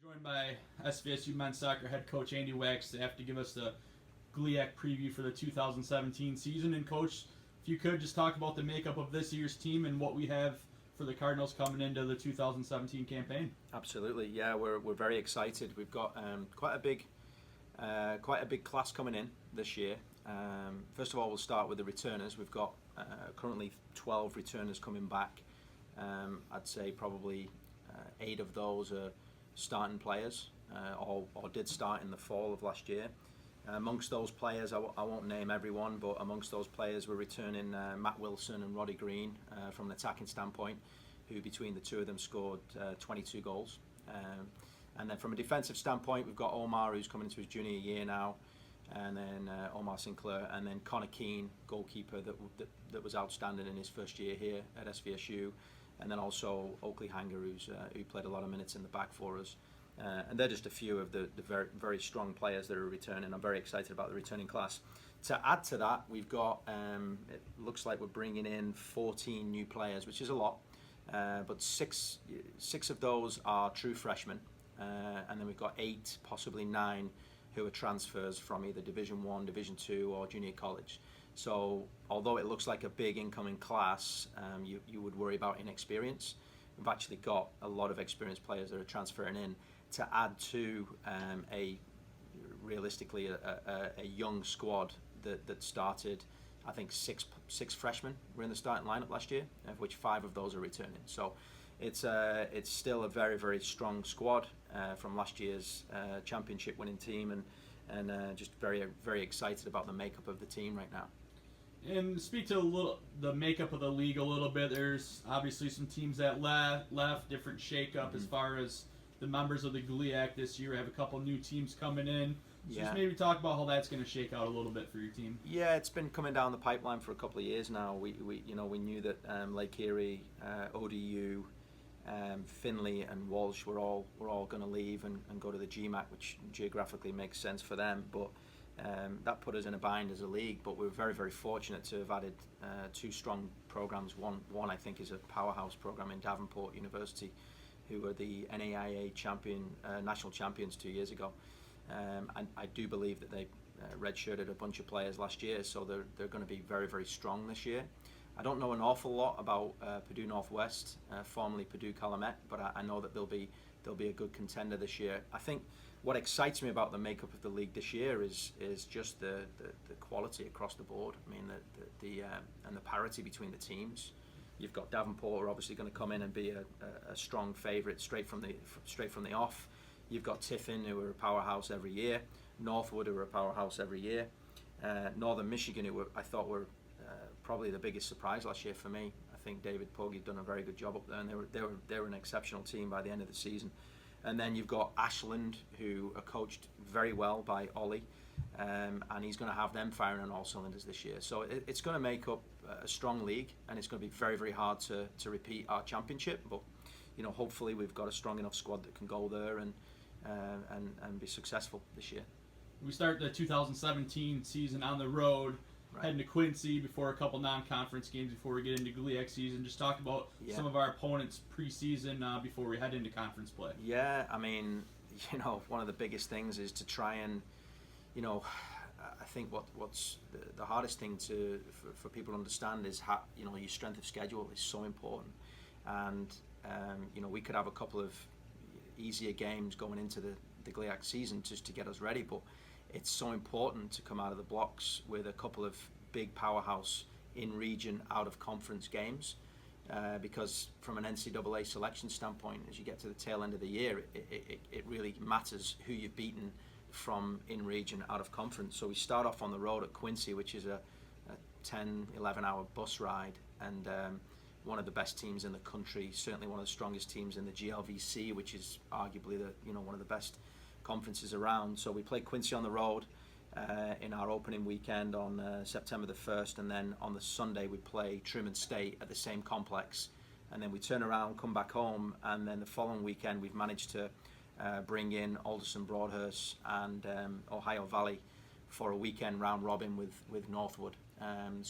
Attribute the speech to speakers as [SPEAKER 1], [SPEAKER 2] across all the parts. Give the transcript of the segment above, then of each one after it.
[SPEAKER 1] Joined by SVSU men's soccer head coach Andy Wagstaff to give us the GLIAC preview for the 2017 season. And coach, if you could just talk about the makeup of this year's team and what we have for the Cardinals coming into the 2017 campaign.
[SPEAKER 2] Absolutely, yeah, we're very excited. We've got quite a big class coming in this year. First of all, we'll start with the returners. We've got currently 12 returners coming back. I'd say probably 8 of those are starting players, or did start in the fall of last year. Amongst those players, I won't name everyone, but amongst those players we're returning Matt Wilson and Roddy Green from an attacking standpoint, who between the two of them scored 22 goals. And then from a defensive standpoint, we've got Omar, who's coming into his junior year now, and then Omar Sinclair, and then Connor Keane, goalkeeper that was outstanding in his first year here at SVSU. And then also Oakley Hanger, who played a lot of minutes in the back for us. And they're just a few of the very, very strong players that are returning. I'm very excited about the returning class. To add to that, we've got, it looks like we're bringing in 14 new players, which is a lot. But six of those are true freshmen. And then we've got 8, possibly 9, who are transfers from either Division 1, Division 2 or junior college. So although it looks like a big incoming class, you would worry about inexperience. We've actually got a lot of experienced players that are transferring in to add to realistically a young squad that started. I think six freshmen were in the starting lineup last year, of which 5 of those are returning. So it's still a very, very strong squad from last year's championship winning team, and just very, very excited about the makeup of the team right now.
[SPEAKER 1] And speak to the makeup of the league a little bit. There's obviously some teams that left, different shakeup as far as the members of the GLIAC this year. Have a couple new teams coming in. So just maybe talk about how that's going to shake out a little bit for your team.
[SPEAKER 2] Yeah, it's been coming down the pipeline for a couple of years now. We knew that Lake Erie, ODU, Finley and Walsh were all going to leave and go to the GMAC, which geographically makes sense for them. But that put us in a bind as a league. But we're very, very fortunate to have added 2 strong programs. One I think is a powerhouse program in Davenport University, who were the NAIA national champions 2 years ago. And I do believe that they redshirted a bunch of players last year, so they're going to be very, very strong this year. I don't know an awful lot about Purdue Northwest, formerly Purdue Calumet, but I know that they'll be a good contender this year. I think what excites me about the makeup of the league this year is just the quality across the board. I mean, and the parity between the teams. You've got Davenport, who are obviously going to come in and be a strong favourite straight from the off. You've got Tiffin, who are a powerhouse every year. Northwood, who are a powerhouse every year. Northern Michigan, who I thought were probably the biggest surprise last year for me. I think David Pogge's done a very good job up there, and they were an exceptional team by the end of the season. And then you've got Ashland, who are coached very well by Ollie, and he's going to have them firing on all cylinders this year. So it's going to make up a strong league, and it's going to be very, very hard to repeat our championship. But hopefully we've got a strong enough squad that can go there and be successful this year.
[SPEAKER 1] We start the 2017 season on the road. Right. Heading to Quincy before a couple non-conference games before we get into GLIAC season. Just talk about some of our opponents preseason before we head into conference play.
[SPEAKER 2] Yeah, I mean, one of the biggest things is to try and, I think what's the hardest thing for people to understand is how, your strength of schedule is so important. And, we could have a couple of easier games going into the GLIAC season just to get us ready, but it's so important to come out of the blocks with a couple of big powerhouse in-region, out-of-conference games, because from an NCAA selection standpoint, as you get to the tail end of the year, it really matters who you've beaten from in-region, out-of-conference. So we start off on the road at Quincy, which is a 10, 11-hour bus ride, and one of the best teams in the country, certainly one of the strongest teams in the GLVC, which is arguably one of the best conferences around. So we play Quincy on the road in our opening weekend on September the 1st, and then on the Sunday we play Truman State at the same complex, and then we turn around, come back home, and then the following weekend we've managed to bring in Alderson Broadhurst and Ohio Valley for a weekend round robin with Northwood. And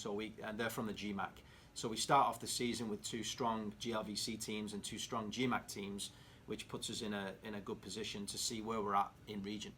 [SPEAKER 2] they're from the GMAC. So we start off the season with 2 strong GLVC teams and 2 strong GMAC teams, which puts us in a good position to see where we're at in region.